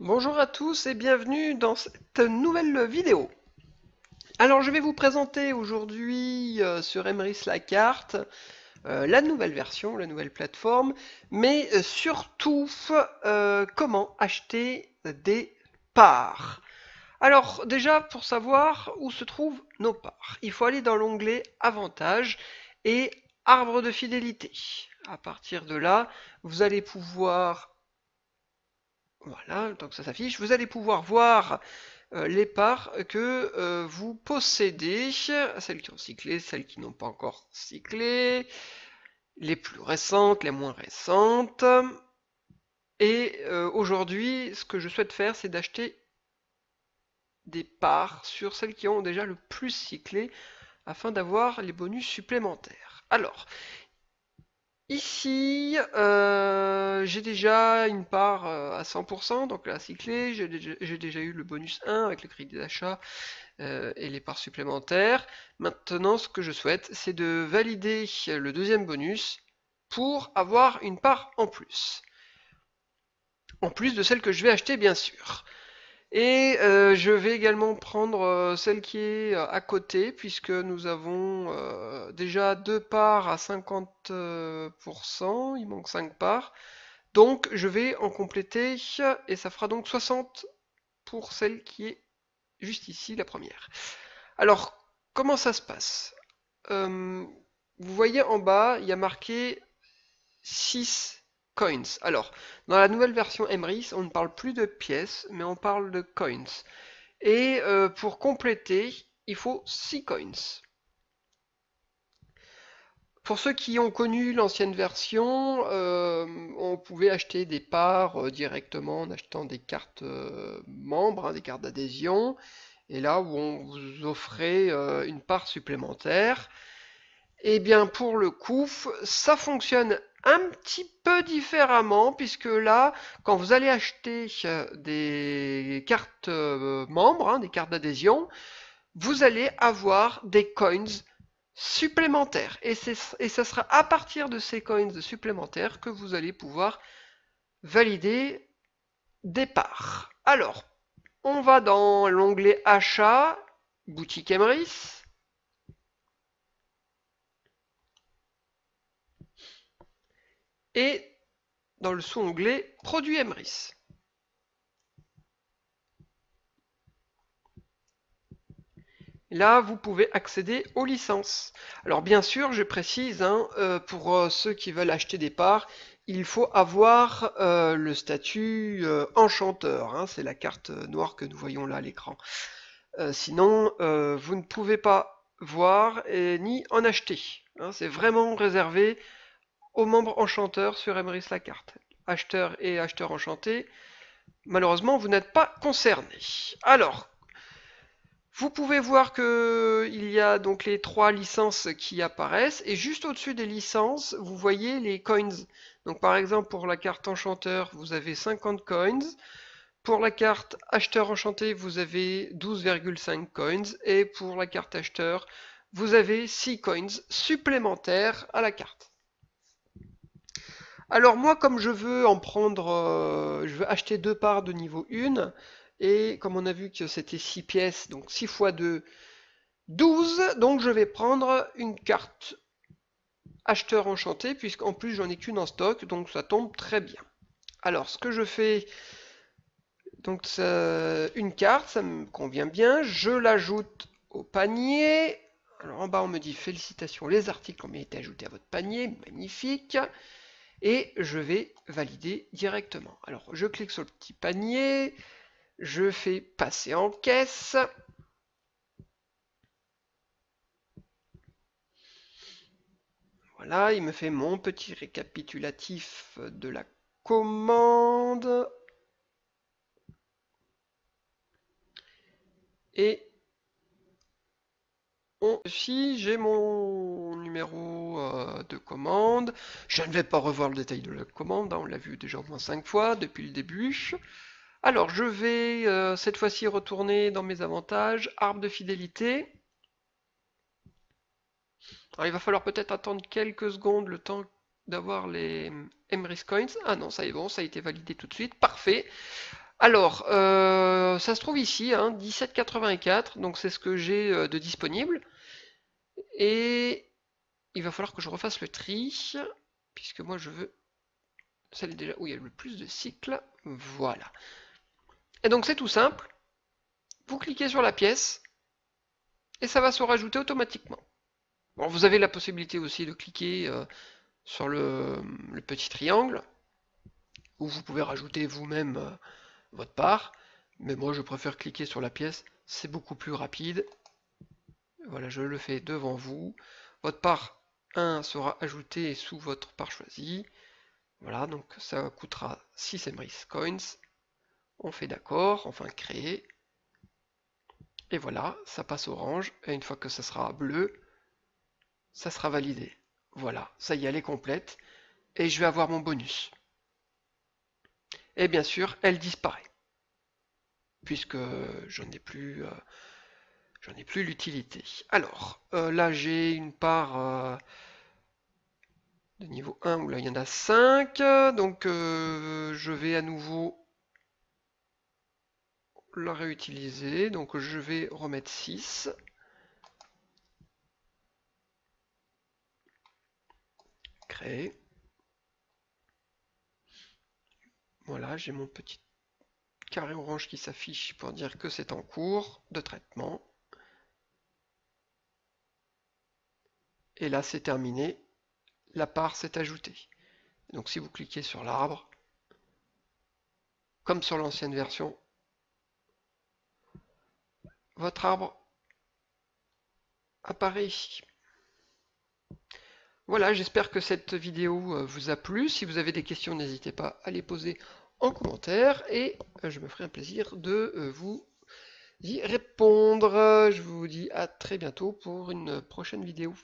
Bonjour à tous et bienvenue dans cette nouvelle vidéo. Alors je vais vous présenter aujourd'hui sur Emrys la carte, la nouvelle version, la nouvelle plateforme, mais surtout comment acheter des parts. Alors déjà pour savoir où se trouvent nos parts, il faut aller dans l'onglet Avantages et Arbre de fidélité. À partir de là, vous allez pouvoir, voilà, donc ça s'affiche, vous allez pouvoir voir les parts que vous possédez, celles qui ont cyclé, celles qui n'ont pas encore cyclé, les plus récentes, les moins récentes. Et aujourd'hui, ce que je souhaite faire, c'est d'acheter des parts sur celles qui ont déjà le plus cyclé afin d'avoir les bonus supplémentaires. Alors, ici, j'ai déjà une part à 100%, donc la cyclée, j'ai déjà eu le bonus 1 avec le crédit d'achat et les parts supplémentaires. Maintenant, ce que je souhaite, c'est de valider le deuxième bonus pour avoir une part en plus. En plus de celle que je vais acheter, bien sûr. Et je vais également prendre celle qui est à côté, puisque nous avons déjà deux parts à 50%, il manque 5 parts. Donc je vais en compléter, et ça fera donc 60 pour celle qui est juste ici, la première. Alors, comment ça se passe? Euh, Vous voyez en bas, il y a marqué 6 coins. Alors, dans la nouvelle version Emrys, on ne parle plus de pièces, mais on parle de coins. Et pour compléter, il faut 6 coins. Pour ceux qui ont connu l'ancienne version, on pouvait acheter des parts directement en achetant des cartes membres, hein, des cartes d'adhésion. Et là où on vous offrait une part supplémentaire. Eh bien, pour le coup, ça fonctionne un petit peu différemment, puisque là, quand vous allez acheter des cartes membres, hein, des cartes d'adhésion, vous allez avoir des coins supplémentaires. Et ça sera à partir de ces coins supplémentaires que vous allez pouvoir valider des parts. Alors, on va dans l'onglet Achat, boutique Emrys. Et dans le sous-onglet Produits Emrys. Là, vous pouvez accéder aux licences. Alors bien sûr, je précise, hein, pour ceux qui veulent acheter des parts, il faut avoir le statut enchanteur, hein, c'est la carte noire que nous voyons là à l'écran. Sinon, vous ne pouvez pas voir ni en acheter, hein, c'est vraiment réservé aux membres enchanteurs sur Emrys la carte. Acheteurs et acheteurs enchantés, malheureusement, vous n'êtes pas concernés. Alors, vous pouvez voir que il y a donc les trois licences qui apparaissent et juste au-dessus des licences, vous voyez les coins. Donc par exemple pour la carte enchanteur, vous avez 50 coins. Pour la carte acheteur enchanté, vous avez 12,5 coins et pour la carte acheteur, vous avez 6 coins supplémentaires à la carte. Alors moi, comme je veux en prendre, je veux acheter deux parts de niveau 1, et comme on a vu que c'était 6 pièces, donc 6 fois 2, 12, donc je vais prendre une carte acheteur enchanté, puisqu'en plus j'en ai qu'une en stock, donc ça tombe très bien. Alors ce que je fais, donc une carte, ça me convient bien, je l'ajoute au panier. Alors en bas on me dit félicitations, les articles ont bien été ajoutés à votre panier, magnifique. Et je vais valider directement. Alors je clique sur le petit panier, je fais passer en caisse. Voilà, il me fait mon petit récapitulatif de la commande. Et ici, j'ai mon numéro de commande. Je ne vais pas revoir le détail de la commande, hein, on l'a vu déjà au moins 5 fois depuis le début. Alors, je vais cette fois-ci retourner dans mes avantages, arbre de fidélité. Alors, il va falloir peut-être attendre quelques secondes le temps d'avoir les Emrys Coins. Ah non, ça est bon, ça a été validé tout de suite. Parfait. Alors, ça se trouve ici, hein, 17,84, donc c'est ce que j'ai de disponible. Et il va falloir que je refasse le tri, puisque moi je veux celle déjà où il y a le plus de cycles. Voilà. Et donc c'est tout simple. Vous cliquez sur la pièce et ça va se rajouter automatiquement. Bon, vous avez la possibilité aussi de cliquer sur le petit triangle où vous pouvez rajouter vous-même votre part. Mais moi je préfère cliquer sur la pièce, c'est beaucoup plus rapide. Voilà, je le fais devant vous. Votre part 1 sera ajoutée sous votre part choisie. Voilà, donc ça coûtera 6 Emrys Coins. On fait d'accord, enfin créer. Et voilà, ça passe orange. Et une fois que ça sera bleu, ça sera validé. Voilà, ça y est, elle est complète. Et je vais avoir mon bonus. Et bien sûr, elle disparaît. Puisque j'en ai plus l'utilité. Alors, là j'ai une part de niveau 1 où là il y en a 5. Donc je vais à nouveau la réutiliser. Donc je vais remettre 6. Créer. Voilà, j'ai mon petit carré orange qui s'affiche pour dire que c'est en cours de traitement. Et là c'est terminé. La part s'est ajoutée. Donc si vous cliquez sur l'arbre, comme sur l'ancienne version, votre arbre apparaît ici. Voilà, j'espère que cette vidéo vous a plu. Si vous avez des questions, n'hésitez pas à les poser en commentaire et je me ferai un plaisir de vous y répondre. Je vous dis à très bientôt pour une prochaine vidéo.